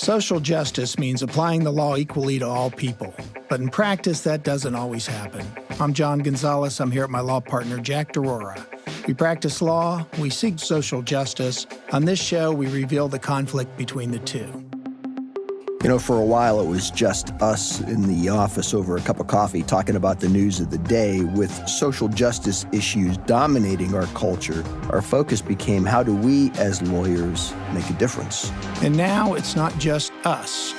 Social justice means applying the law equally to all people, but in practice, that doesn't always happen. I'm John Gonzalez. I'm here with my law partner, Jack DeRora. We practice law, we seek social justice. On this show, we reveal the conflict between the two. You know, for a while, it was just us in the office over a cup of coffee talking about the news of the day. With social justice issues dominating our culture, our focus became how do we as lawyers make a difference? And now it's not just us.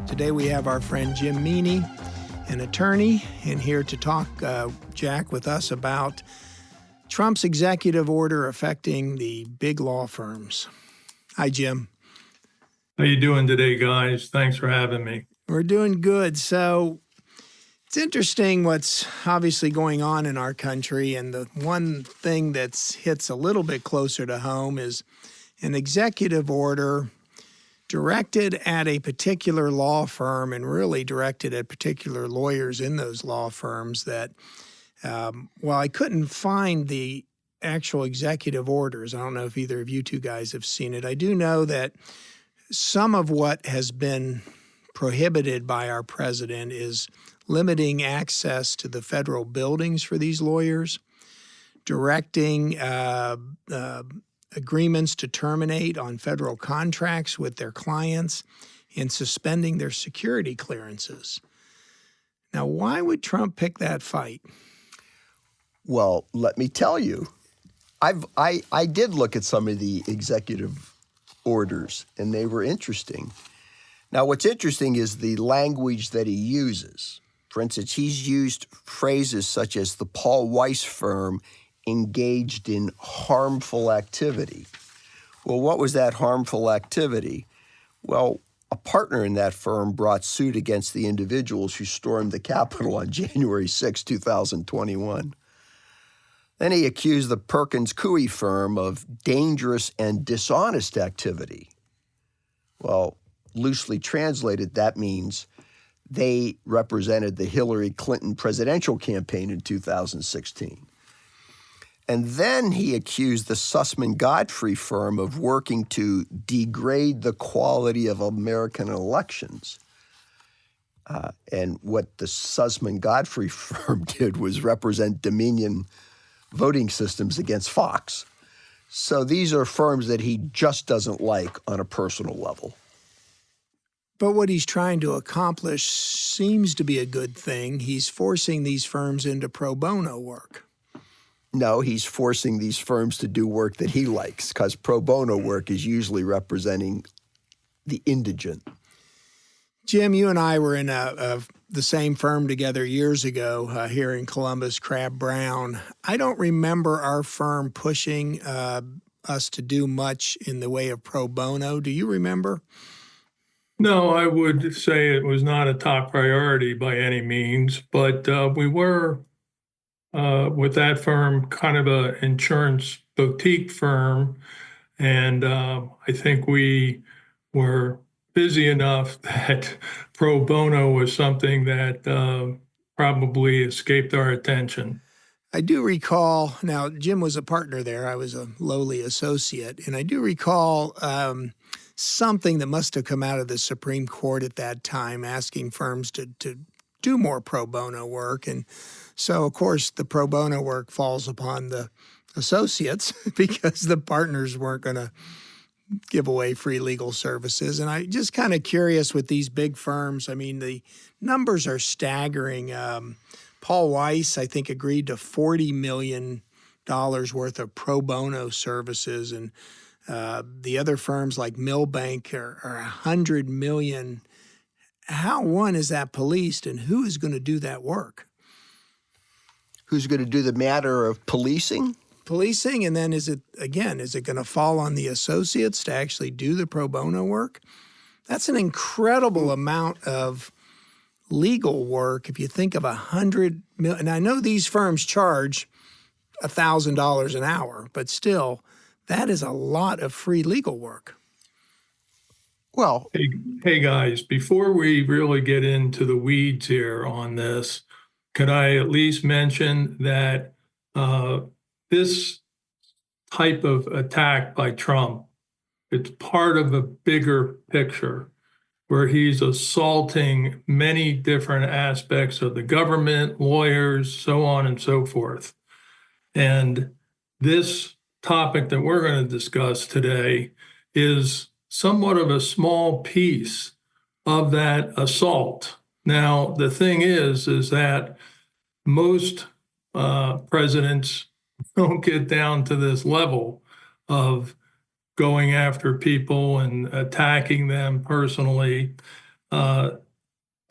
Today we have our friend Jim Meany, an attorney, and here to talk, Jack, with us about Trump's executive order affecting the big law firms. Hi, Jim. How you doing today, guys? Thanks for having me. We're doing good. So it's interesting what's obviously going on in our country, and the one thing that hits a little bit closer to home is an executive order directed at a particular law firm and really directed at particular lawyers in those law firms that I couldn't find the actual executive orders. I don't know if either of you two guys have seen it. I do know that some of what has been prohibited by our president is limiting access to the federal buildings for these lawyers, directing agreements to terminate on federal contracts with their clients, and suspending their security clearances. Now, why would Trump pick that fight? Well, let me tell you, I did look at some of the executive orders, and they were interesting. Now, what's interesting is the language that he uses. For instance, he's used phrases such as the Paul Weiss firm engaged in harmful activity. Well, what was that harmful activity? Well, a partner in that firm brought suit against the individuals who stormed the Capitol on January 6, 2021. Then he accused the Perkins Cioe firm of dangerous and dishonest activity. Well, loosely translated, that means they represented the Hillary Clinton presidential campaign in 2016. And then he accused the Susman Godfrey firm of working to degrade the quality of American elections. And what the Susman Godfrey firm did was represent Dominion voting systems against Fox. So these are firms that he just doesn't like on a personal level. But what he's trying to accomplish seems to be a good thing. He's forcing these firms into pro bono work. No, he's forcing these firms to do work that he likes, because pro bono work is usually representing the indigent. Jim, you and I were in the same firm together years ago here in Columbus, Crabb Brown. I don't remember our firm pushing us to do much in the way of pro bono. Do you remember? No, I would say it was not a top priority by any means, but we were, with that firm, kind of an insurance boutique firm, and I think we were busy enough that pro bono was something that probably escaped our attention. I do recall, now Jim was a partner there, I was a lowly associate, and I do recall something that must have come out of the Supreme Court at that time asking firms to do more pro bono work. And so, of course, the pro bono work falls upon the associates because the partners weren't going to give away free legal services. And I just kind of curious with these big firms, I mean, the numbers are staggering. Paul Weiss, I think, agreed to $40 million worth of pro bono services. And the other firms like Milbank are $100 million. How, one, is that policed, and who is going to do that work? Who's going to do the matter of policing? Policing, and then is it going to fall on the associates to actually do the pro bono work? That's an incredible amount of legal work. If you think of $100 million, and I know these firms charge $1,000 an hour, but still, that is a lot of free legal work. Well, hey guys, before we really get into the weeds here on this, could I at least mention that this type of attack by Trump, it's part of a bigger picture where he's assaulting many different aspects of the government, lawyers, so on and so forth. And this topic that we're going to discuss today is somewhat of a small piece of that assault. Now, the thing is that most presidents don't get down to this level of going after people and attacking them personally. But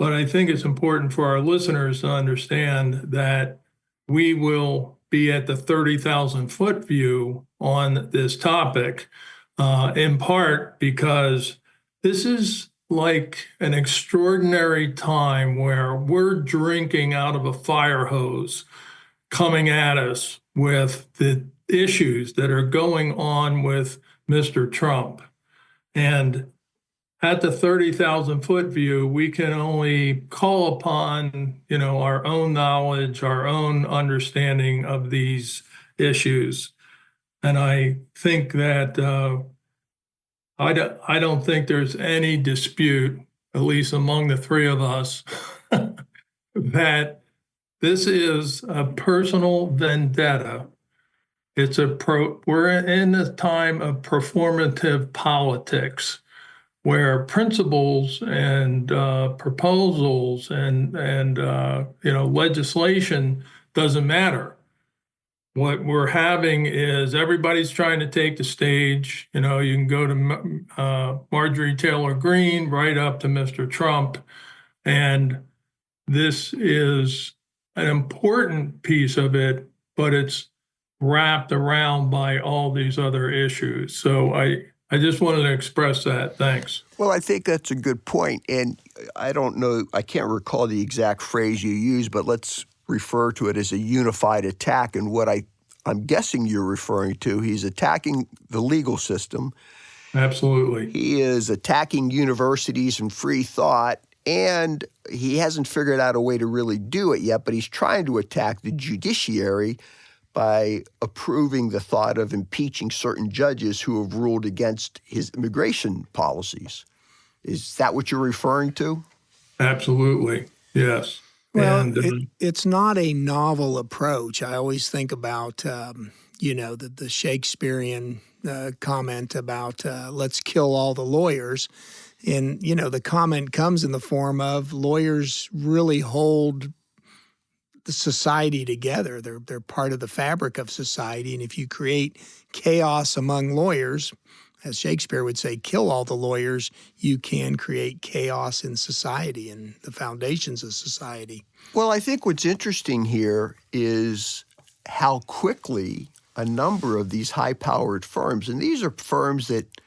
I think it's important for our listeners to understand that we will be at the 30,000 foot view on this topic, in part because this is like an extraordinary time where we're drinking out of a fire hose coming at us with the issues that are going on with Mr. Trump. And at the 30,000 foot view, we can only call upon, our own knowledge, our own understanding of these issues. And I think that I don't think there's any dispute, at least among the three of us, that this is a personal vendetta. We're in a time of performative politics where principles and proposals and legislation doesn't matter. What we're having is everybody's trying to take the stage. You can go to Marjorie Taylor Greene right up to Mr. Trump, and this is an important piece of it, but it's wrapped around by all these other issues. So I just wanted to express that. Thanks. Well, I think that's a good point. And I don't know, I can't recall the exact phrase you used, but let's refer to it as a unified attack. And what I'm guessing you're referring to, he's attacking the legal system. Absolutely. He is attacking universities and free thought. And he hasn't figured out a way to really do it yet, but he's trying to attack the judiciary by approving the thought of impeaching certain judges who have ruled against his immigration policies. Is that what you're referring to? Absolutely, yes. Well, And it's not a novel approach. I always think about, the Shakespearean comment about let's kill all the lawyers. And, the comment comes in the form of lawyers really hold the society together. They're part of the fabric of society. And if you create chaos among lawyers, as Shakespeare would say, kill all the lawyers, you can create chaos in society and the foundations of society. Well, I think what's interesting here is how quickly a number of these high-powered firms, and these are firms that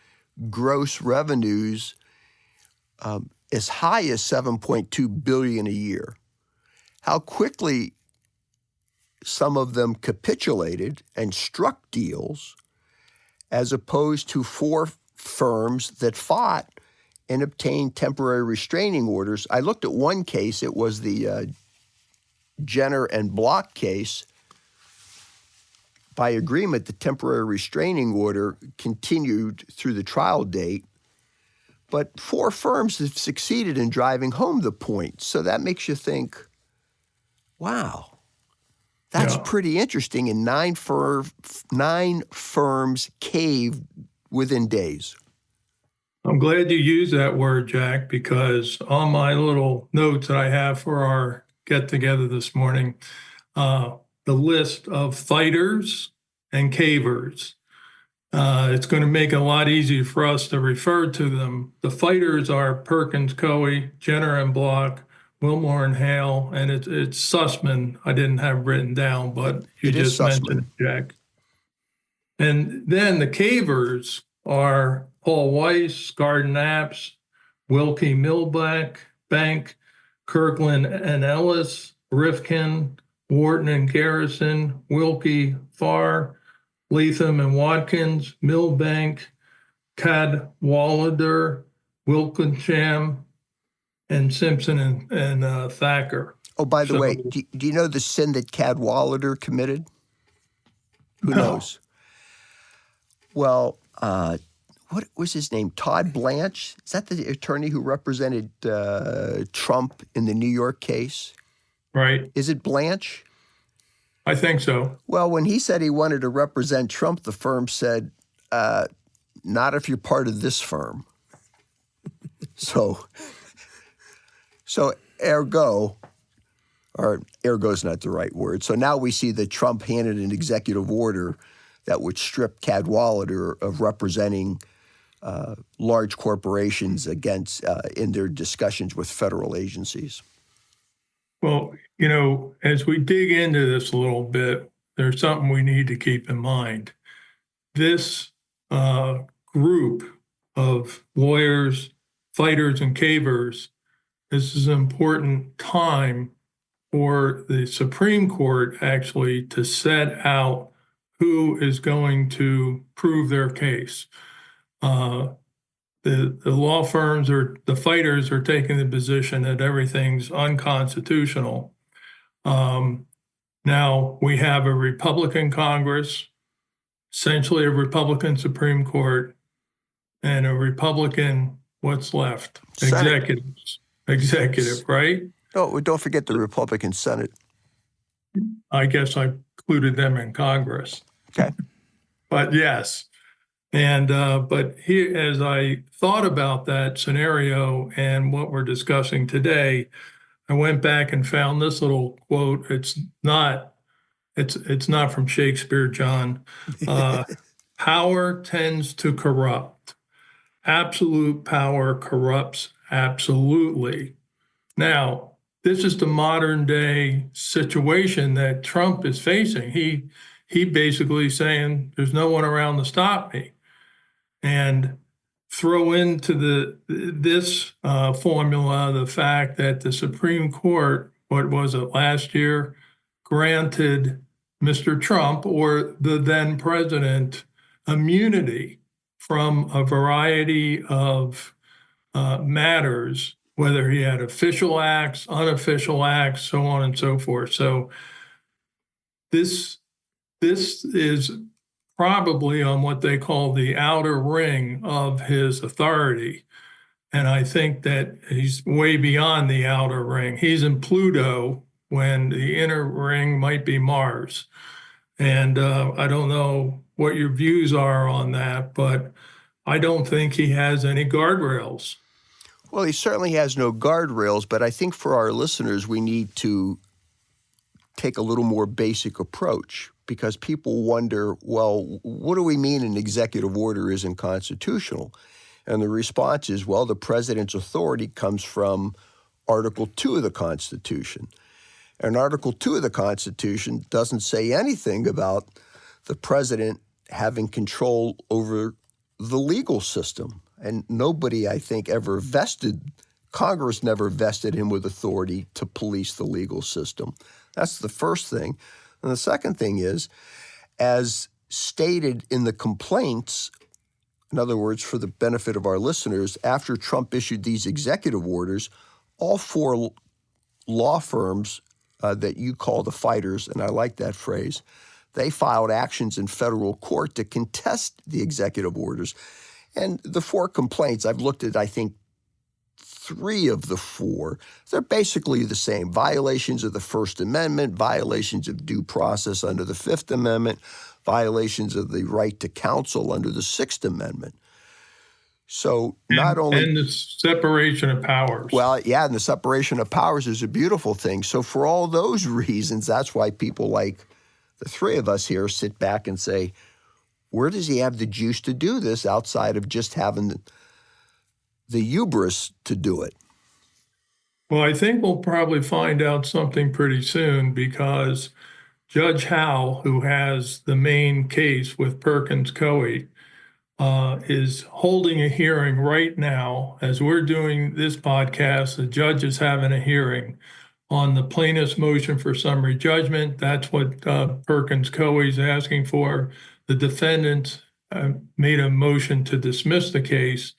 gross revenues as high as $7.2 billion a year, how quickly some of them capitulated and struck deals as opposed to four firms that fought and obtained temporary restraining orders. I looked at one case. It was the Jenner and Block case. By agreement, the temporary restraining order continued through the trial date. But four firms have succeeded in driving home the point. So that makes you think, wow, that's pretty interesting. And nine firms caved within days. I'm glad you used that word, Jack, because on my little notes that I have for our get-together this morning, the list of fighters and cavers, it's going to make it a lot easier for us to refer to them. The fighters are Perkins Cioe, Jenner and Block, Wilmore and Hale, and it's Susman. I didn't have written down, but you just mentioned it, Jack. And then the cavers are Paul Weiss, Garden Apps, Wilkie Millbank, Kirkland and Ellis, Rifkin, Wharton and Garrison, Wilkie Farr, Latham and Watkins, Millbank, Cadwalader, Wilkingham, and Simpson and Thacker. Oh, by the way, do you know the sin that Cadwalader committed? Who knows? Well, what was his name? Todd Blanche? Is that the attorney who represented Trump in the New York case? Right. Is it Blanche? I think so. Well, when he said he wanted to represent Trump, the firm said, not if you're part of this firm. So ergo, or ergo is not the right word. So now we see that Trump handed an executive order that would strip Cadwalader of representing large corporations against in their discussions with federal agencies. Well, as we dig into this a little bit, there's something we need to keep in mind. This group of lawyers, fighters, and cavers, this is an important time for the Supreme Court actually to set out who is going to prove their case. The law firms or the fighters are taking the position that everything's unconstitutional. Now we have a Republican Congress, essentially a Republican Supreme Court, and a Republican, what's left? Senate. Executive, right? Oh, don't forget the Republican Senate. I guess I included them in Congress. Okay. But yes. And but here, as I thought about that scenario and what we're discussing today, I went back and found this little quote. It's not from Shakespeare, John. Power tends to corrupt. Absolute power corrupts absolutely. Now, this is the modern day situation that Trump is facing. He basically saying there's no one around to stop me. And throw into this formula the fact that the Supreme Court, what was it, last year, granted Mr. Trump or the then president immunity from a variety of matters, whether he had official acts, unofficial acts, so on and so forth. So this is probably on what they call the outer ring of his authority. And I think that he's way beyond the outer ring. He's in Pluto when the inner ring might be Mars. And I don't know what your views are on that, but I don't think he has any guardrails. Well, he certainly has no guardrails, but I think for our listeners, we need to take a little more basic approach because people wonder, well, what do we mean an executive order isn't constitutional? And the response is, well, the president's authority comes from Article 2 of the Constitution. And Article 2 of the Constitution doesn't say anything about the president having control over the legal system. And nobody, I think, Congress never vested him with authority to police the legal system. That's the first thing. And the second thing is, as stated in the complaints, in other words, for the benefit of our listeners, after Trump issued these executive orders, all four law firms that you call the fighters, and I like that phrase, they filed actions in federal court to contest the executive orders. And the four complaints, I've looked at, I think, 3 of the 4, they're basically the same. Violations of the First Amendment, violations of due process under the Fifth Amendment, violations of the right to counsel under the Sixth Amendment. So not only— And the separation of powers. Well, yeah, and the separation of powers is a beautiful thing. So for all those reasons, that's why people like the 3 of us here sit back and say, where does he have the juice to do this outside of just having the hubris to do it? Well, I think we'll probably find out something pretty soon because Judge Howe, who has the main case with Perkins Cioe, is holding a hearing right now. As we're doing this podcast, the judge is having a hearing on the plaintiff's motion for summary judgment. That's what Perkins Cioe is asking for. The defendants made a motion to dismiss the case.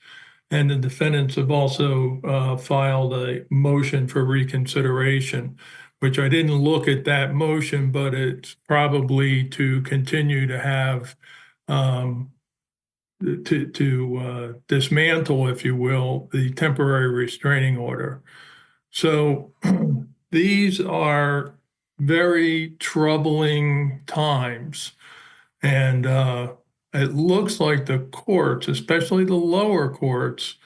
And the defendants have also filed a motion for reconsideration, which I didn't look at that motion, but it's probably to continue to have dismantle, if you will, the temporary restraining order. So these are very troubling times. And it looks like the courts, especially the lower courts,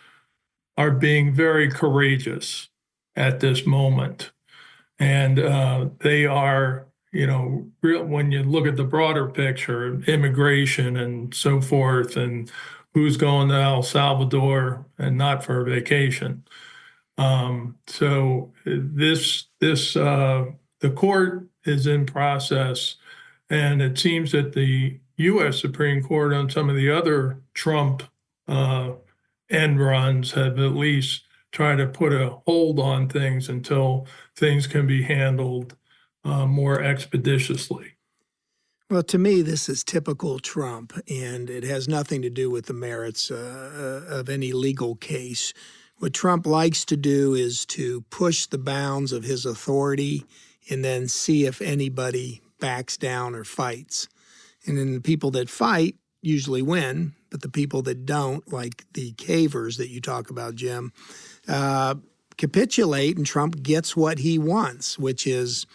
are being very courageous at this moment. And they are, when you look at the broader picture, immigration and so forth, and who's going to El Salvador and not for a vacation. So the court is in process, and it seems that the U.S. Supreme Court on some of the other Trump end runs have at least tried to put a hold on things until things can be handled more expeditiously. Well, to me, this is typical Trump, and it has nothing to do with the merits of any legal case. What Trump likes to do is to push the bounds of his authority and then see if anybody backs down or fights. And then the people that fight usually win, but the people that don't, like the cavers that you talk about, Jim, capitulate, and Trump gets what he wants, which is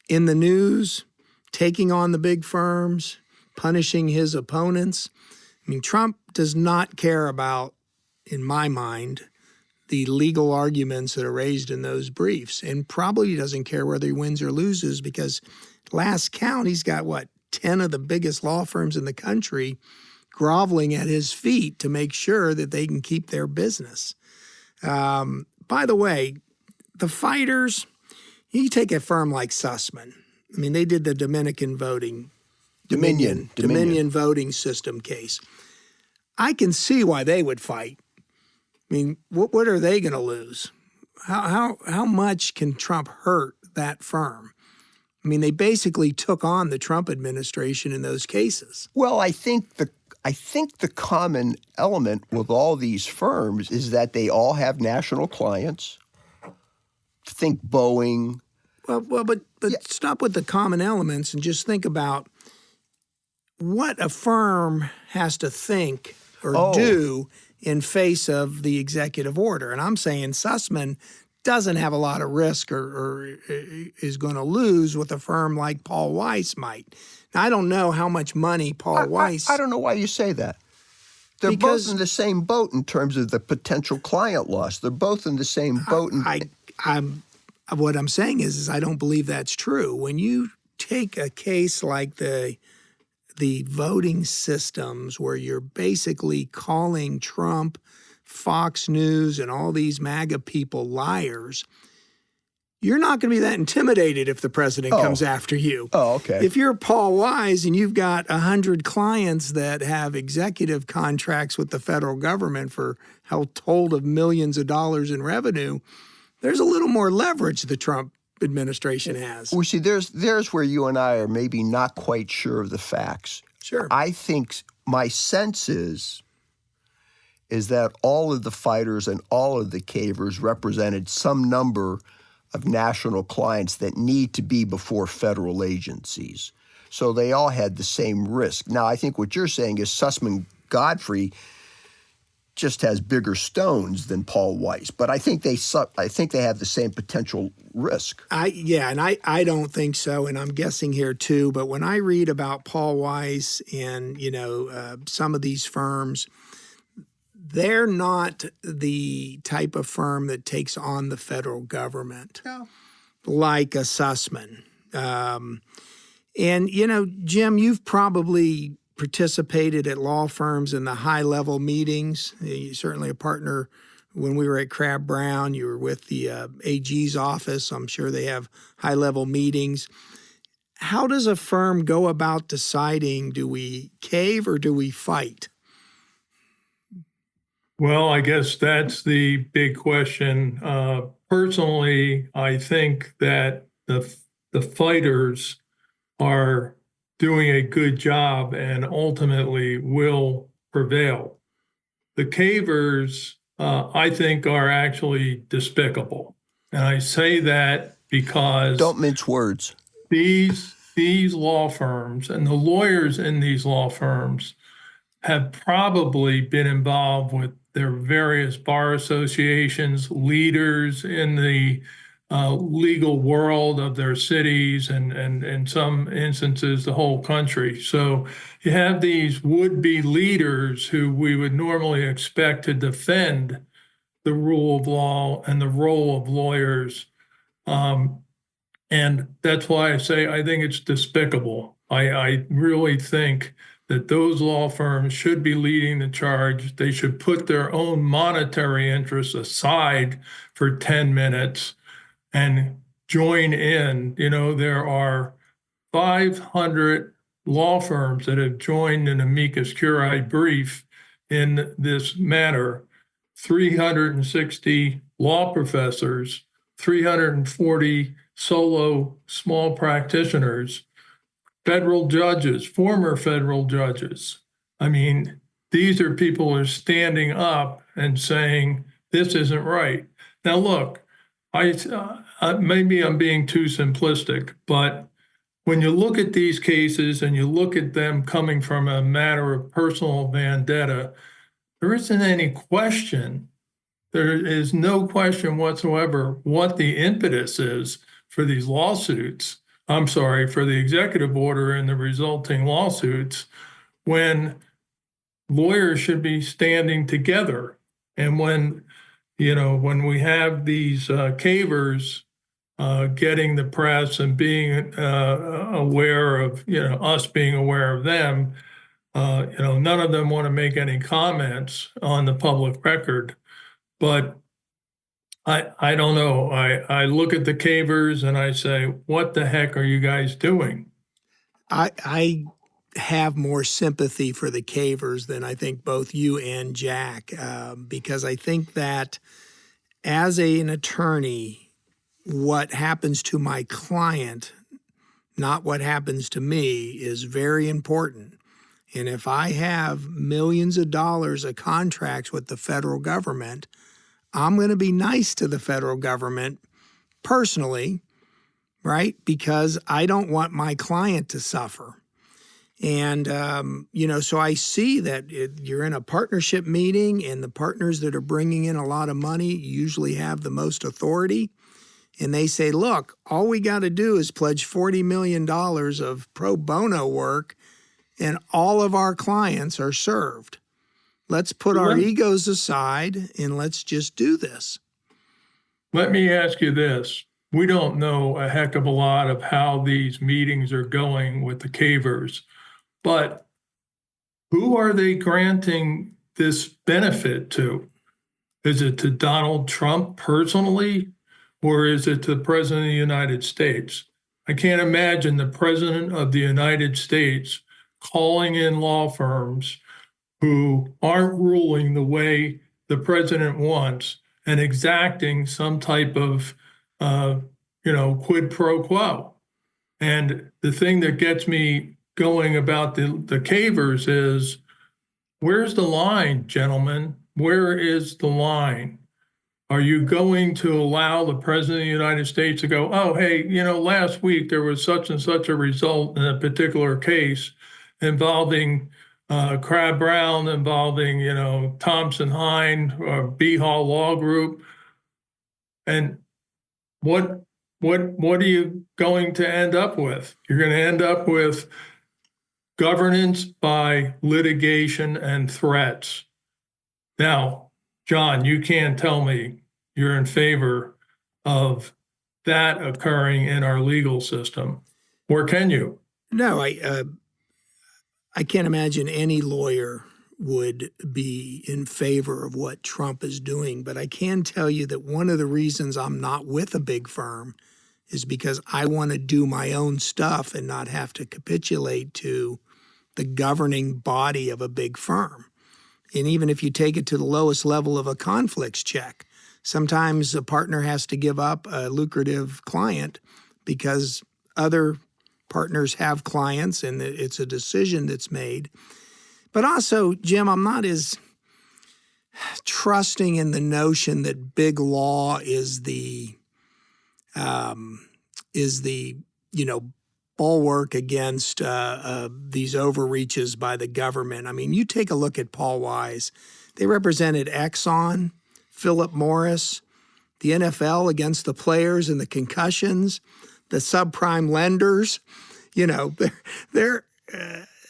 in the news, taking on the big firms, punishing his opponents. I mean, Trump does not care about, in my mind, the legal arguments that are raised in those briefs, and probably doesn't care whether he wins or loses, because last count, he's got, 10 of the biggest law firms in the country groveling at his feet to make sure that they can keep their business. By the way, the fighters, you take a firm like Susman. I mean, they did the Dominion voting system case. I can see why they would fight. I mean, what are they going to lose? How much can Trump hurt that firm? I mean, they basically took on the Trump administration in those cases. Well, I think the common element with all these firms is that they all have national clients. Think Boeing. Well, but yeah. Stop with the common elements and just think about what a firm has to think or do in face of the executive order. And I'm saying Susman doesn't have a lot of risk or is going to lose with a firm like Paul Weiss might. Now, I don't know how much money Paul Weiss... I don't know why you say that. They're both in the same boat in terms of the potential client loss. They're both in the same boat. What I'm saying is I don't believe that's true. When you take a case like the voting systems where you're basically calling Trump, Fox News, and all these MAGA people liars, you're not going to be that intimidated if the president comes after you. Oh, okay. If you're Paul Weiss and you've got 100 clients that have executive contracts with the federal government for told of millions of dollars in revenue, there's a little more leverage the Trump administration has. Well, see, there's where you and I are maybe not quite sure of the facts. Sure. I think my sense is that all of the fighters and all of the cavers represented some number of national clients that need to be before federal agencies. So they all had the same risk. Now, I think what you're saying is Susman Godfrey just has bigger stones than Paul Weiss, but I think they have the same potential risk. I don't think so, and I'm guessing here too. But when I read about Paul Weiss and some of these firms, they're not the type of firm that takes on the federal government, like a Susman. And Jim, you've probably participated at law firms in the high-level meetings. You're certainly a partner when we were at Crabb Brown. You were with the AG's office. I'm sure they have high-level meetings. How does a firm go about deciding, do we cave or do we fight? Well, I guess that's the big question. Personally, I think that the fighters are doing a good job and ultimately will prevail. The cavers, I think, are actually despicable. And I say that because... Don't mince words. These law firms and the lawyers in these law firms, have probably been involved with their various bar associations, leaders in the legal world of their cities, and in some instances, the whole country. So you have these would-be leaders who we would normally expect to defend the rule of law and the role of lawyers. And that's why I say I think it's despicable. I really think that those law firms should be leading the charge. They should put their own monetary interests aside for 10 minutes and join in. You know, there are 500 law firms that have joined an amicus curiae brief in this matter, 360 law professors, 340 solo small practitioners, federal judges, former federal judges. I mean, these are people who are standing up and saying, this isn't right. Now, look, maybe I'm being too simplistic, but when you look at these cases and you look at them coming from a matter of personal vendetta, there isn't any question. There is no question whatsoever what the impetus is for these lawsuits. I'm sorry, for the executive order and the resulting lawsuits, when lawyers should be standing together. And when, you know, when we have these cavers getting the press and being aware of, you know, us being aware of them, you know, none of them want to make any comments on the public record. But I don't know. I look at the cavers and I say, what the heck are you guys doing? I have more sympathy for the cavers than I think both you and Jack, because I think that as an attorney, what happens to my client, not what happens to me, is very important. And if I have millions of dollars of contracts with the federal government, I'm going to be nice to the federal government personally, right? Because I don't want my client to suffer. And, you know, so I see that you're in a partnership meeting and the partners that are bringing in a lot of money usually have the most authority. And they say, look, all we got to do is pledge $40 million of pro bono work and all of our clients are served. Let's put our egos aside and let's just do this. Let me ask you this. We don't know a heck of a lot of how these meetings are going with the cavers, but who are they granting this benefit to? Is it to Donald Trump personally, or is it to the President of the United States? I can't imagine the President of the United States calling in law firms who aren't ruling the way the president wants and exacting some type of, you know, quid pro quo. And the thing that gets me going about the cavers is, where's the line, gentlemen? Where is the line? Are you going to allow the President of the United States to go, oh, hey, you know, last week there was such and such a result in a particular case involving Crab Brown, involving, you know, Thompson Hine or B Hall Law Group, and what are you going to end up with? You're going to end up with governance by litigation and threats. Now, John, you can't tell me you're in favor of that occurring in our legal system, or can you? No, I can't imagine any lawyer would be in favor of what Trump is doing, but I can tell you that one of the reasons I'm not with a big firm is because I want to do my own stuff and not have to capitulate to the governing body of a big firm. And even if you take it to the lowest level of a conflicts check, sometimes a partner has to give up a lucrative client because other partners have clients and it's a decision that's made. But also, Jim, I'm not as trusting in the notion that big law is the you know, bulwark against these overreaches by the government. I mean, you take a look at Paul Weiss. They represented Exxon, Philip Morris, the NFL against the players and the concussions, the subprime lenders. You know,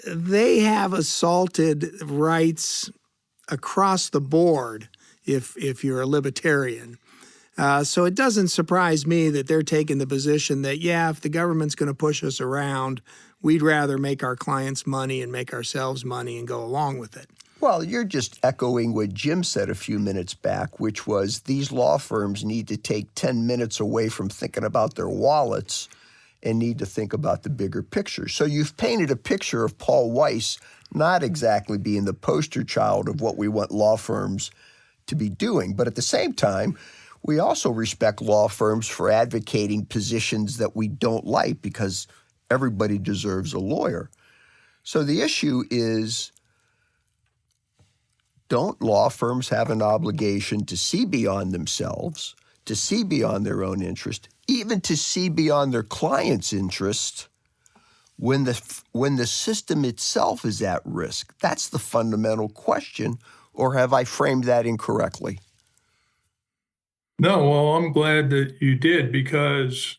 they have assaulted rights across the board if you're a libertarian. So it doesn't surprise me that they're taking the position that, yeah, if the government's going to push us around, we'd rather make our clients money and make ourselves money and go along with it. Well, you're just echoing what Jim said a few minutes back, which was these law firms need to take 10 minutes away from thinking about their wallets and need to think about the bigger picture. So you've painted a picture of Paul Weiss not exactly being the poster child of what we want law firms to be doing. But at the same time, we also respect law firms for advocating positions that we don't like because everybody deserves a lawyer. So the issue is, don't law firms have an obligation to see beyond themselves, to see beyond their own interest, even to see beyond their client's interest when the system itself is at risk? That's the fundamental question. Or have I framed that incorrectly? No, well, I'm glad that you did, because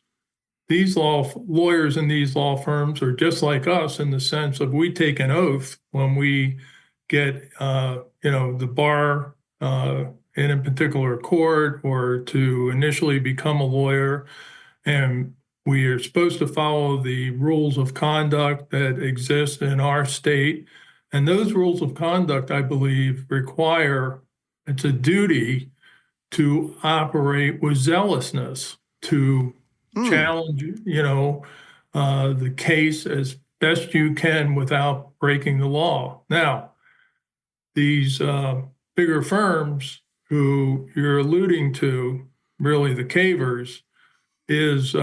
these lawyers in these law firms are just like us in the sense of we take an oath when we get, the bar in a particular court or to initially become a lawyer. And we are supposed to follow the rules of conduct that exist in our state. And those rules of conduct, I believe, require, it's a duty to operate with zealousness, to challenge, the case as best you can without breaking the law. Now, these bigger firms who you're alluding to, really the cavers, is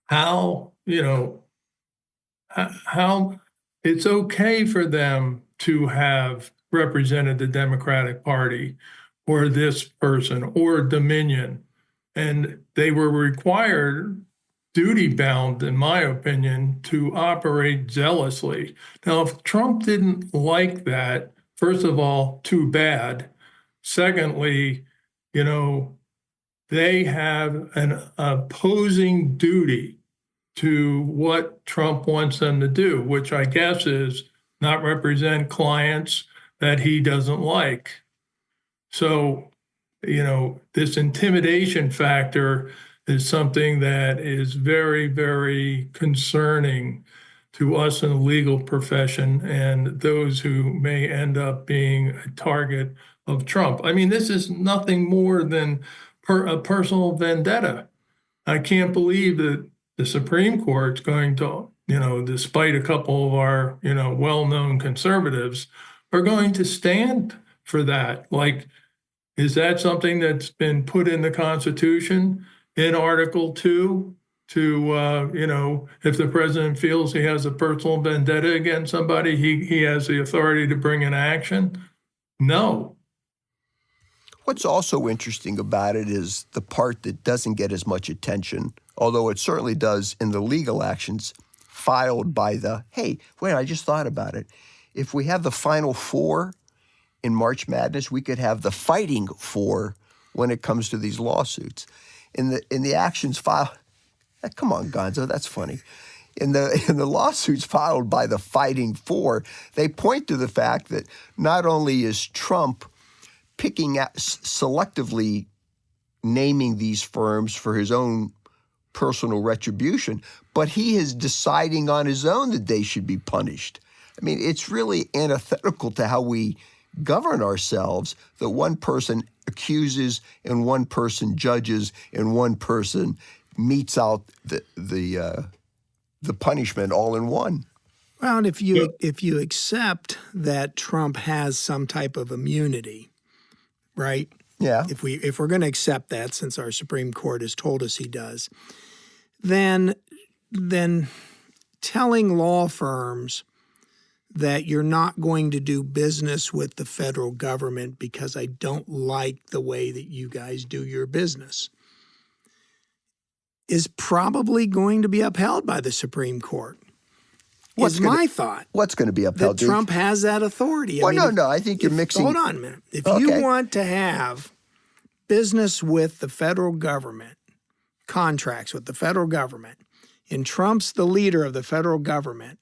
how it's okay for them to have represented the Democratic Party or this person or Dominion. And they were required, duty-bound, in my opinion, to operate zealously. Now, if Trump didn't like that, first of all, too bad. Secondly, they have an opposing duty to what Trump wants them to do, which I guess is not represent clients that he doesn't like. So, this intimidation factor is something that is very, very concerning to us in the legal profession and those who may end up being a target of Trump. I mean, this is nothing more than a personal vendetta. I can't believe that the Supreme Court's going to, despite a couple of our, well-known conservatives, are going to stand for that. Like, is that something that's been put in the Constitution in Article 2 to, if the president feels he has a personal vendetta against somebody, he has the authority to bring an action? No. What's also interesting about it is the part that doesn't get as much attention, although it certainly does in the legal actions filed by I just thought about it. If we have the Final Four in March Madness, we could have the Fighting Four when it comes to these lawsuits. In the actions filed, come on, Gonzo, that's funny. In the lawsuits filed by the Fighting Four, they point to the fact that not only is Trump picking out, selectively naming these firms for his own personal retribution, but he is deciding on his own that they should be punished. I mean, it's really antithetical to how we govern ourselves that one person accuses and one person judges and one person metes out the punishment all in one. Well, and if you accept that Trump has some type of immunity, right? Yeah. If we're going to accept that, since our Supreme Court has told us he does, then telling law firms that you're not going to do business with the federal government because I don't like the way that you guys do your business is probably going to be upheld by the Supreme Court. Is my thought. What's going to be upheld? That Trump has that authority. Well, no. I think you're mixing. Hold on a minute. If you want to have business with the federal government, contracts with the federal government, and Trump's the leader of the federal government,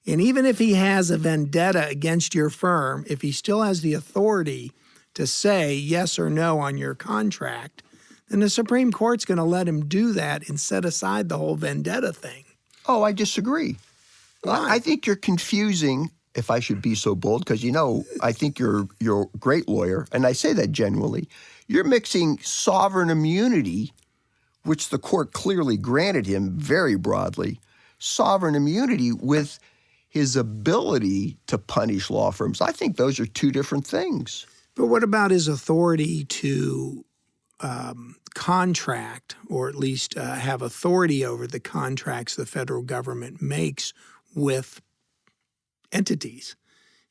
and even if he has a vendetta against your firm, if he still has the authority to say yes or no on your contract, then the Supreme Court's going to let him do that and set aside the whole vendetta thing. Oh, I disagree. Why? I think you're confusing, if I should be so bold, because I think you're a great lawyer, and I say that genuinely. You're mixing sovereign immunity, which the court clearly granted him very broadly, sovereign immunity with his ability to punish law firms. I think those are two different things. But what about his authority to contract, or at least have authority over the contracts the federal government makes with entities?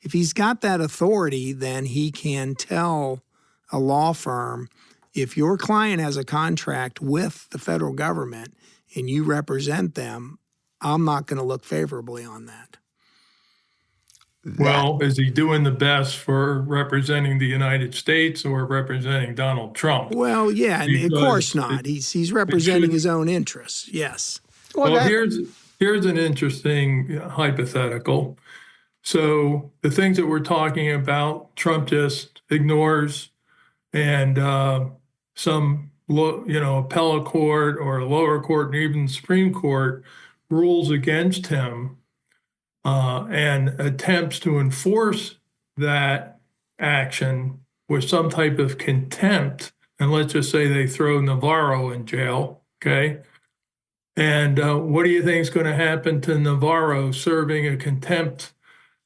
If he's got that authority, then he can tell a law firm, if your client has a contract with the federal government and you represent them, I'm not going to look favorably on that. Well, is he doing the best for representing the United States or representing Donald Trump? Well, yeah, and of course not. He's representing his own interests, yes. Well, here's an interesting hypothetical. So the things that we're talking about, Trump just ignores, and some appellate court or lower court and even Supreme Court rules against him and attempts to enforce that action with some type of contempt. And let's just say they throw Navarro in jail, okay? And what do you think is going to happen to Navarro serving a contempt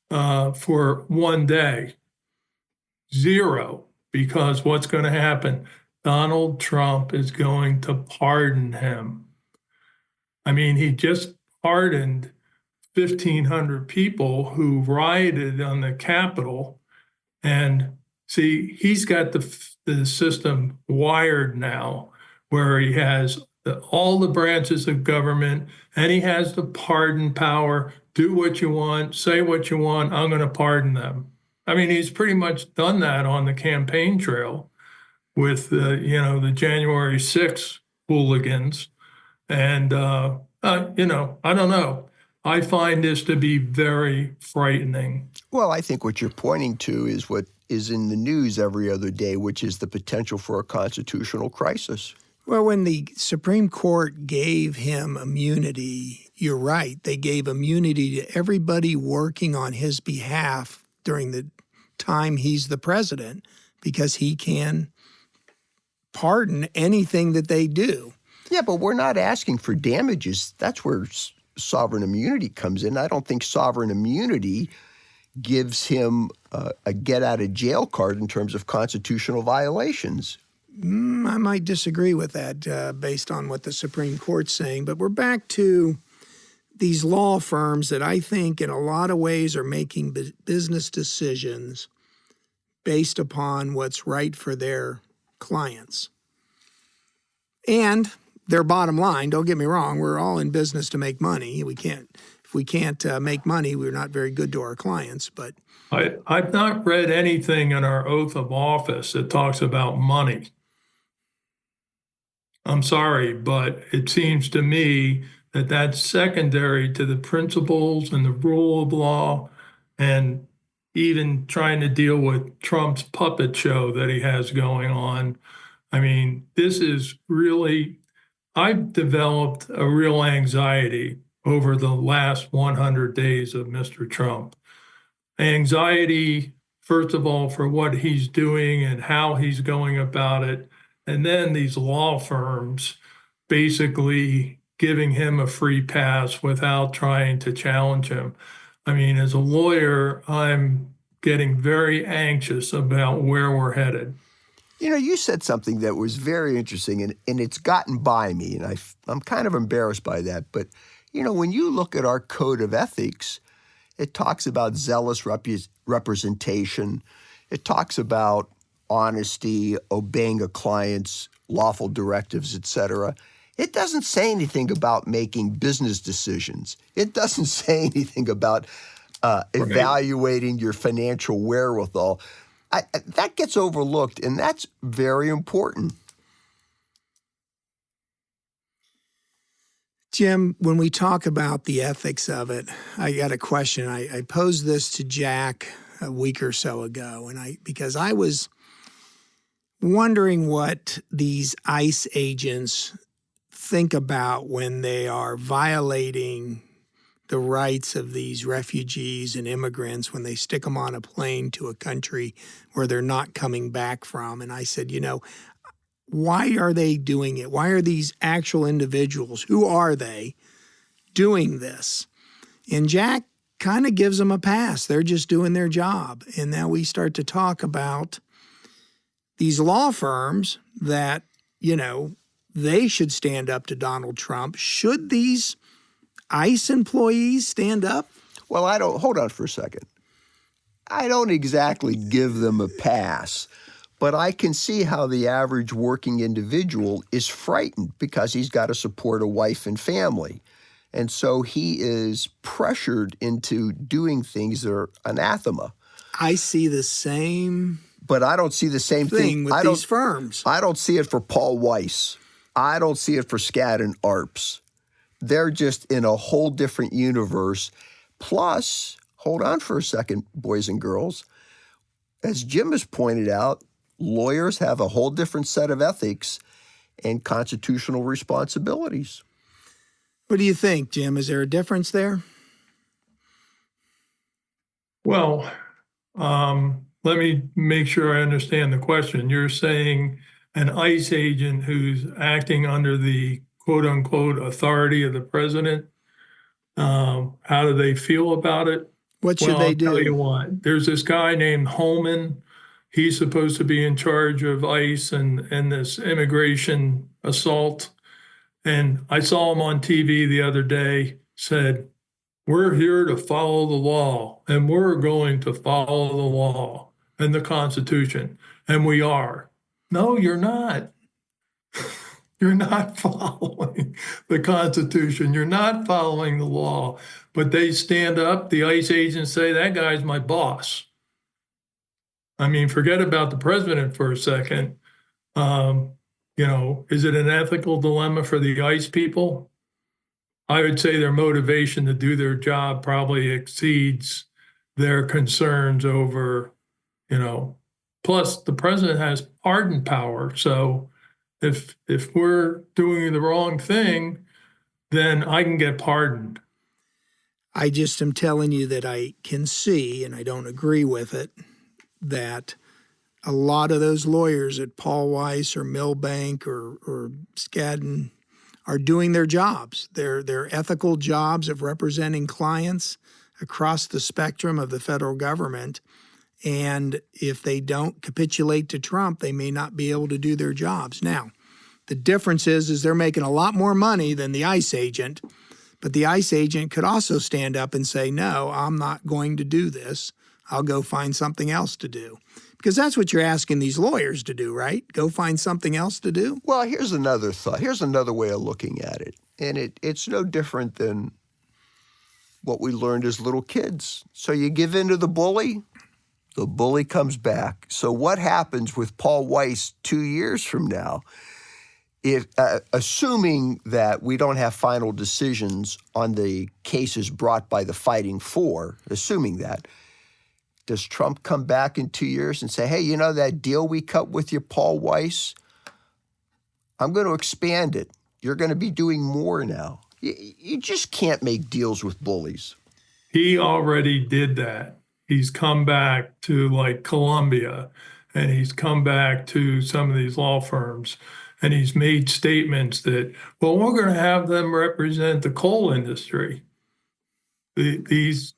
for 1 day? 0, because what's going to happen? Donald Trump is going to pardon him. I mean, he just pardoned 1,500 people who rioted on the Capitol. And see, he's got the system wired now where he has all the branches of government, and he has the pardon power. Do what you want, say what you want, I'm going to pardon them. I mean, he's pretty much done that on the campaign trail with the January 6th hooligans. And, I don't know. I find this to be very frightening. Well, I think what you're pointing to is what is in the news every other day, which is the potential for a constitutional crisis. Well, when the Supreme Court gave him immunity, you're right. They gave immunity to everybody working on his behalf during the time he's the president, because he can pardon anything that they do. Yeah, but we're not asking for damages. That's where sovereign immunity comes in. I don't think sovereign immunity gives him a get-out-of-jail card in terms of constitutional violations. I might disagree with that based on what the Supreme Court's saying, but we're back to these law firms that I think in a lot of ways are making business decisions based upon what's right for their clients. And their bottom line, don't get me wrong, we're all in business to make money. If we can't make money, we're not very good to our clients. But I've not read anything in our oath of office that talks about money. I'm sorry, but it seems to me that that's secondary to the principles and the rule of law, and even trying to deal with Trump's puppet show that he has going on. I mean, this is really, I've developed a real anxiety over the last 100 days of Mr. Trump. Anxiety, first of all, for what he's doing and how he's going about it. And then these law firms basically giving him a free pass without trying to challenge him. I mean, as a lawyer, I'm getting very anxious about where we're headed. You know, you said something that was very interesting, and it's gotten by me, and I'm kind of embarrassed by that. But, you know, when you look at our code of ethics, it talks about zealous representation. It talks about honesty, obeying a client's lawful directives, et cetera. It doesn't say anything about making business decisions. It doesn't say anything about evaluating your financial wherewithal. That gets overlooked, and that's very important. Jim, when we talk about the ethics of it, I got a question. I posed this to Jack a week or so ago, because I was wondering what these ICE agents think about when they are violating the rights of these refugees and immigrants when they stick them on a plane to a country where they're not coming back from. And I said, why are they doing it? Why are these actual individuals, who are they, doing this? And Jack kind of gives them a pass. They're just doing their job. And now we start to talk about these law firms that, they should stand up to Donald Trump. Should these ICE employees stand up? Well, hold on for a second. I don't exactly give them a pass, but I can see how the average working individual is frightened because he's got to support a wife and family. And so he is pressured into doing things that are anathema. I see the same But I don't see the same thing with these firms. I don't see it for Paul Weiss. I don't see it for Skadden Arps. They're just in a whole different universe. Plus, hold on for a second, boys and girls. As Jim has pointed out, lawyers have a whole different set of ethics and constitutional responsibilities. What do you think, Jim? Is there a difference there? Well, let me make sure I understand the question. You're saying an ICE agent who's acting under the quote unquote authority of the president, how do they feel about it? What should they do? I'll tell you what, there's this guy named Holman. He's supposed to be in charge of ICE and this immigration assault. And I saw him on TV the other day, said, "We're here to follow the law, and we're going to follow the law and the Constitution." And we are. No, you're not. You're not following the Constitution. You're not following the law. But they stand up, the ICE agents say, "That guy's my boss." I mean, forget about the president for a second. Is it an ethical dilemma for the ICE people? I would say their motivation to do their job probably exceeds their concerns over, plus the president has pardon power. So if we're doing the wrong thing, then I can get pardoned. I just am telling you that I can see, and I don't agree with it, that a lot of those lawyers at Paul Weiss or Milbank or Skadden are doing their jobs. Their ethical jobs of representing clients across the spectrum of the federal government. And if they don't capitulate to Trump, they may not be able to do their jobs. Now, the difference is they're making a lot more money than the ICE agent, but the ICE agent could also stand up and say, "No, I'm not going to do this. I'll go find something else to do." Because that's what you're asking these lawyers to do, right? Go find something else to do? Well, here's another thought. Here's another way of looking at it. And it's no different than what we learned as little kids. So you give in to the bully comes back. So what happens with Paul Weiss 2 years from now? If assuming that we don't have final decisions on the cases brought by the Fighting Four, assuming that, does Trump come back in 2 years and say, "Hey, that deal we cut with you, Paul Weiss, I'm going to expand it. You're going to be doing more now." You just can't make deals with bullies. He already did that. He's come back to like Columbia, and he's come back to some of these law firms, and he's made statements that, "Well, we're going to have them represent the coal industry." These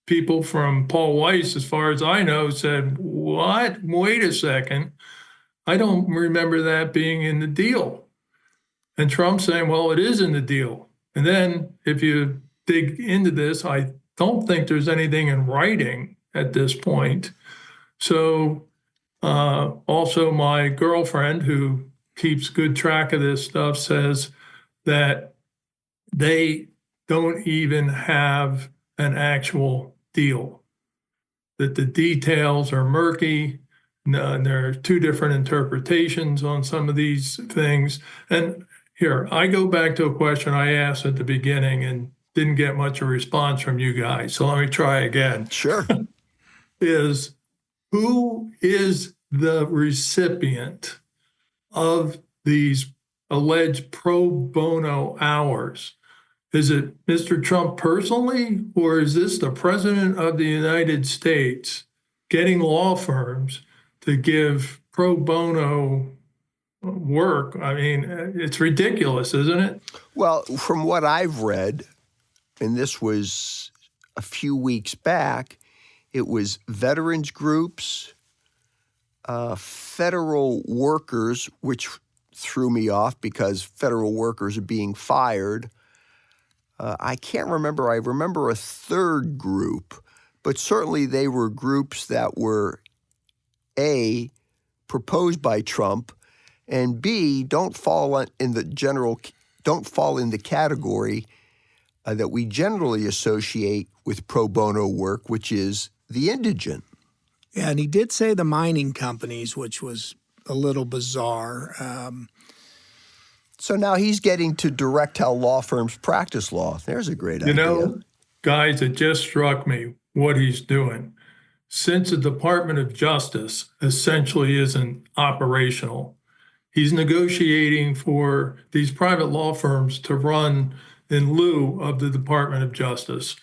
people from Paul Weiss, as far as I know, said, "What? Wait a second. I don't remember that being in the deal." And Trump saying, "Well, it is in the deal." And then if you dig into this, I don't think there's anything in writing at this point. So also my girlfriend, who keeps good track of this stuff, says that they don't even have an actual deal, that the details are murky. And there are two different interpretations on some of these things. And here, I go back to a question I asked at the beginning and didn't get much of a response from you guys. So let me try again. Sure. Is who is the recipient of these alleged pro bono hours? Is it Mr. Trump personally, or is this the President of the United States getting law firms to give pro bono work? I mean, it's ridiculous, isn't it? Well, from what I've read, and this was a few weeks back, it was veterans groups, federal workers, which threw me off because federal workers are being fired. I can't remember. I remember a third group, but certainly they were groups that were A, proposed by Trump, and B, don't fall in the category that we generally associate with pro bono work, which is the indigent. Yeah, and he did say the mining companies, which was a little bizarre. So now he's getting to direct how law firms practice law. There's a great idea. You know, guys, it just struck me what he's doing. Since the Department of Justice essentially isn't operational, he's negotiating for these private law firms to run in lieu of the Department of Justice,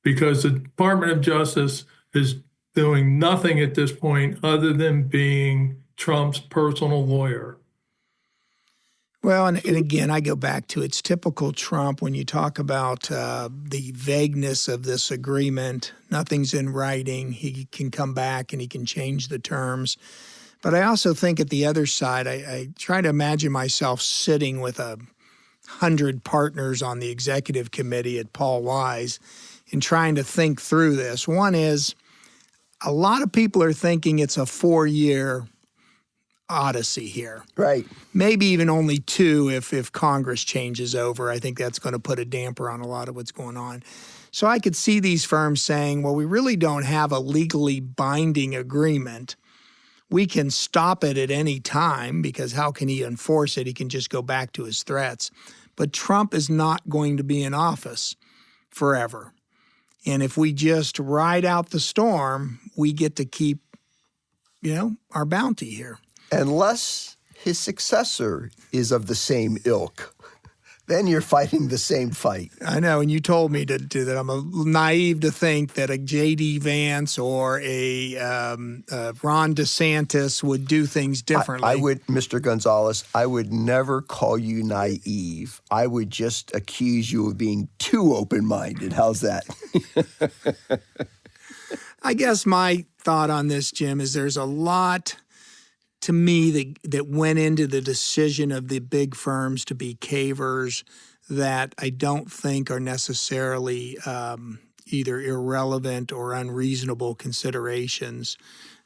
because the Department of Justice is doing nothing at this point other than being Trump's personal lawyer. Well, and again, I go back to it's typical Trump when you talk about the vagueness of this agreement. Nothing's in writing. He can come back and he can change the terms. But I also think at the other side, I try to imagine myself sitting with 100 partners on the executive committee at Paul Weiss and trying to think through this. One is a lot of people are thinking it's a 4-year odyssey here. Right. Maybe even only 2 if Congress changes over. I think that's going to put a damper on a lot of what's going on. So I could see these firms saying, well, we really don't have a legally binding agreement. We can stop it at any time because how can he enforce it? He can just go back to his threats. But Trump is not going to be in office forever. And if we just ride out the storm, we get to keep, our bounty here. Unless his successor is of the same ilk, then you're fighting the same fight. I know, and you told me that I'm naive to think that a J.D. Vance or a Ron DeSantis would do things differently. I would, Mr. Gonzalez, I would never call you naive. I would just accuse you of being too open-minded. How's that? I guess my thought on this, Jim, is there's a lot to me that went into the decision of the big firms to be cavers that I don't think are necessarily either irrelevant or unreasonable considerations.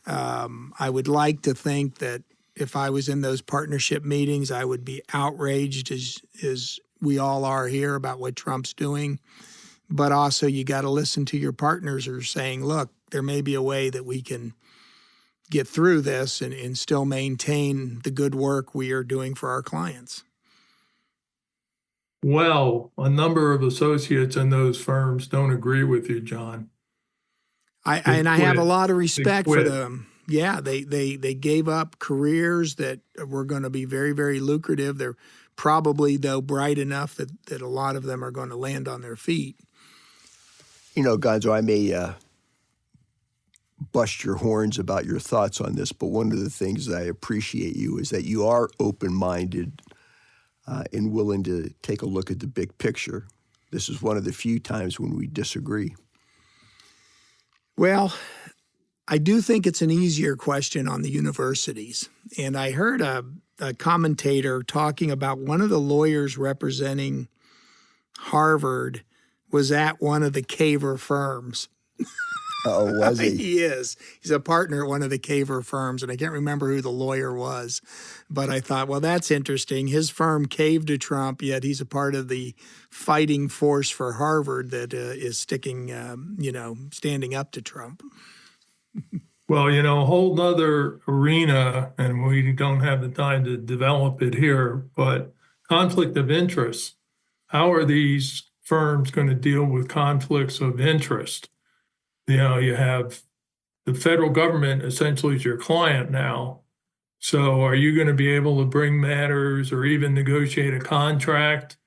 I would like to think that if I was in those partnership meetings, I would be outraged as we all are here about what Trump's doing. But also you got to listen to your partners who are saying, look, there may be a way that we can get through this and still maintain the good work we are doing for our clients. Well, a number of associates in those firms don't agree with you, John. I have a lot of respect for them. Yeah, they gave up careers that were going to be very, very lucrative. They're probably, though, bright enough that a lot of them are going to land on their feet. Gonzo, I may bust your horns about your thoughts on this, but one of the things that I appreciate you is that you are open-minded and willing to take a look at the big picture. This is one of the few times when we disagree. Well, I do think it's an easier question on the universities. And I heard a commentator talking about one of the lawyers representing Harvard was at one of the caver firms. Oh, was he? He is. He's a partner at one of the caver firms, and I can't remember who the lawyer was. But I thought, well, that's interesting. His firm caved to Trump, yet he's a part of the fighting force for Harvard that is standing up to Trump. Well, a whole nother arena, and we don't have the time to develop it here, but conflict of interest. How are these firms going to deal with conflicts of interest? You have the federal government essentially is your client now. So are you going to be able to bring matters or even negotiate a contract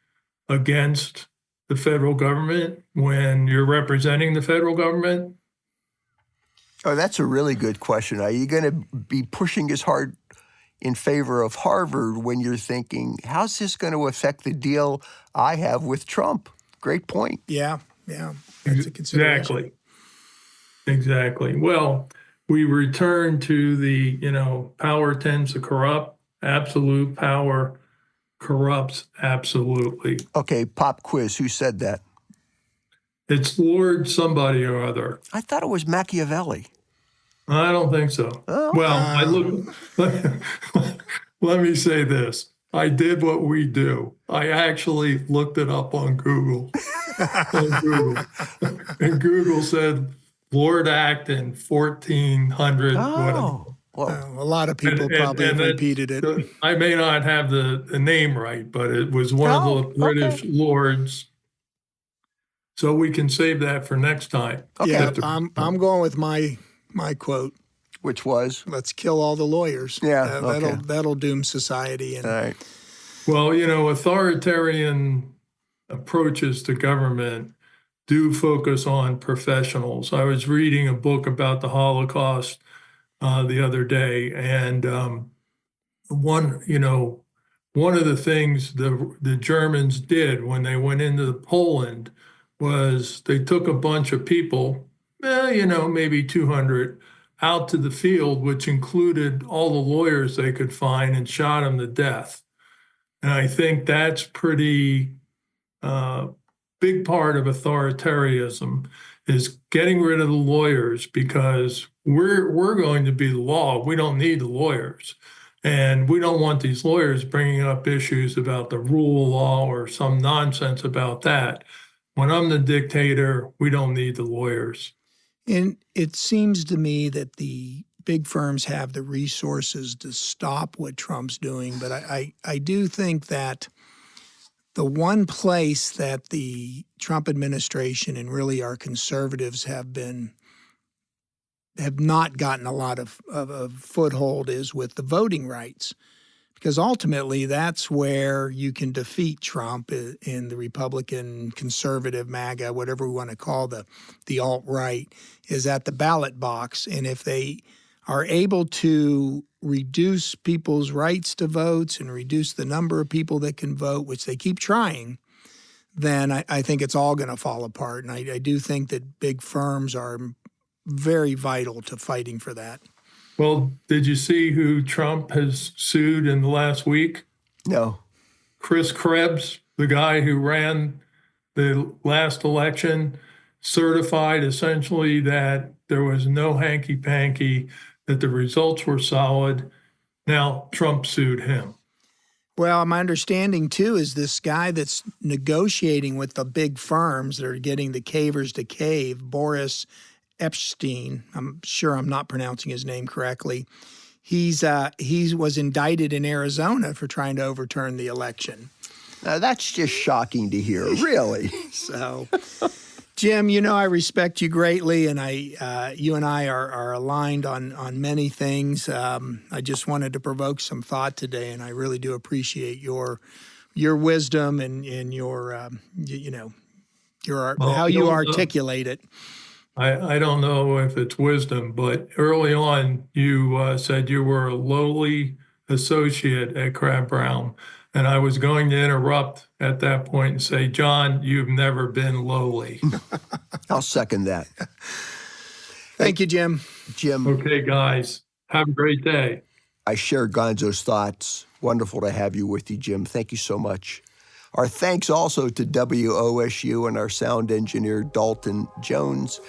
against the federal government when you're representing the federal government? Oh, that's a really good question. Are you going to be pushing as hard in favor of Harvard when you're thinking, how's this going to affect the deal I have with Trump? Great point. Yeah. That's a consideration. Exactly. Well, we return to the, power tends to corrupt. Absolute power corrupts absolutely. Okay, pop quiz. Who said that? It's Lord somebody or other. I thought it was Machiavelli. I don't think so. Oh. Well, let me say this. I did what we do. I actually looked it up on Google. And Google said Lord Act in 1400. Oh. Well, a lot of people probably have repeated it. I may not have the name right, but it was one of the British lords. So we can save that for next time. Okay. Yeah, I'm going with my quote, which was, "Let's kill all the lawyers." Yeah, that'll doom society. And all right. Well, authoritarian approaches to government do focus on professionals. I was reading a book about the Holocaust the other day, and one of the things the Germans did when they went into Poland was they took a bunch of people, maybe 200, out to the field, which included all the lawyers they could find, and shot them to death. And I think that's pretty big part of authoritarianism is getting rid of the lawyers, because we're going to be the law. We don't need the lawyers. And we don't want these lawyers bringing up issues about the rule of law or some nonsense about that. When I'm the dictator, we don't need the lawyers. And it seems to me that the big firms have the resources to stop what Trump's doing. But I do think that the one place that the Trump administration and really our conservatives have not gotten a lot of foothold is with the voting rights. Because ultimately, that's where you can defeat Trump in the Republican, conservative, MAGA, whatever we want to call the alt-right, is at the ballot box. And if they are able to reduce people's rights to votes and reduce the number of people that can vote, which they keep trying, then I think it's all going to fall apart. And I do think that big firms are very vital to fighting for that. Well, did you see who Trump has sued in the last week? No. Chris Krebs, the guy who ran the last election, certified essentially that there was no hanky-panky, that the results were solid. Now Trump sued him. Well, my understanding, too, is this guy that's negotiating with the big firms that are getting the cavers to cave, Boris Epstein, I'm sure I'm not pronouncing his name correctly. He was indicted in Arizona for trying to overturn the election. That's just shocking to hear, really. So, Jim, I respect you greatly, and you and I are aligned on many things. I just wanted to provoke some thought today, and I really do appreciate your wisdom and your how you articulate it. I don't know if it's wisdom, but early on you said you were a lowly associate at Crab Brown. And I was going to interrupt at that point and say, John, you've never been lowly. I'll second that. Thank you, Jim. Jim. Okay, guys. Have a great day. I share Gonzo's thoughts. Wonderful to have you with you, Jim. Thank you so much. Our thanks also to WOSU and our sound engineer, Dalton Jones.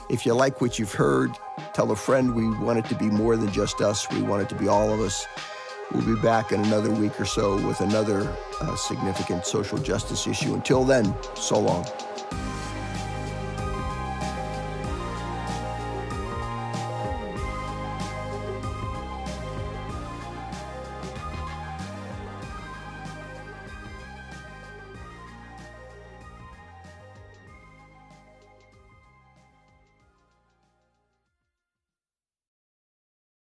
If you like what you've heard, tell a friend. We want it to be more than just us. We want it to be all of us. We'll be back in another week or so with another significant social justice issue. Until then, so long.